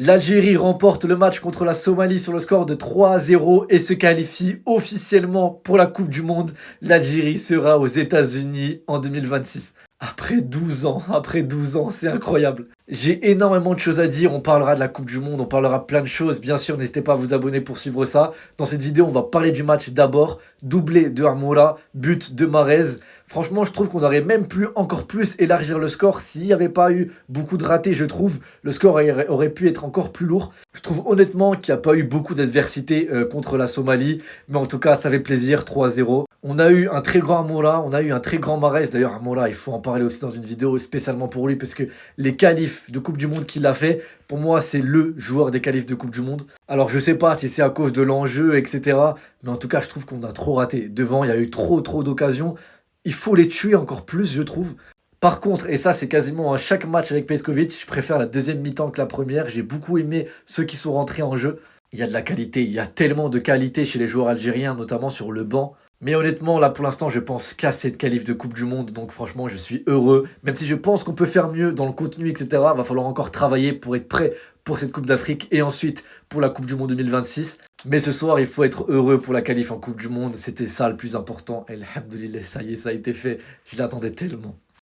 L'Algérie remporte le match contre la Somalie sur le score de 3-0 et se qualifie officiellement pour la Coupe du Monde. L'Algérie sera aux États-Unis en 2026. Après 12 ans, c'est incroyable. J'ai énormément de choses à dire, on parlera de la Coupe du Monde, on parlera plein de choses. Bien sûr, n'hésitez pas à vous abonner pour suivre ça. Dans cette vidéo, on va parler du match d'abord. Doublé de Amoura, but de Mahrez. Franchement, je trouve qu'on aurait même pu encore plus élargir le score s'il n'y avait pas eu beaucoup de ratés, je trouve. Le score aurait pu être encore plus lourd. Je trouve honnêtement qu'il n'y a pas eu beaucoup d'adversité contre la Somalie. Mais en tout cas, ça fait plaisir, 3-0. On a eu un très grand Amoura, on a eu un très grand Mahrez. D'ailleurs, Amoura, il faut en parler aussi dans une vidéo spécialement pour lui parce que les qualifs de Coupe du Monde qu'il a fait, pour moi, c'est le joueur des qualifs de Coupe du Monde. Alors, je sais pas si c'est à cause de l'enjeu, etc. Mais en tout cas, je trouve qu'on a trop raté. Devant, il y a eu trop d'occasions. Il faut les tuer encore plus, je trouve. Par contre, et ça c'est quasiment à chaque match avec Petkovic, je préfère la deuxième mi-temps que la première. J'ai beaucoup aimé ceux qui sont rentrés en jeu. Il y a de la qualité, il y a tellement de qualité chez les joueurs algériens, notamment sur le banc. Mais honnêtement, là pour l'instant, je pense qu'à cette qualif de Coupe du Monde. Donc franchement, je suis heureux. Même si je pense qu'on peut faire mieux dans le contenu, etc. Va falloir encore travailler pour être prêt pour cette Coupe d'Afrique et ensuite pour la Coupe du Monde 2026. Mais ce soir, il faut être heureux pour la qualif en Coupe du Monde. C'était ça le plus important. Alhamdoulilah, ça y est, ça a été fait. Je l'attendais tellement.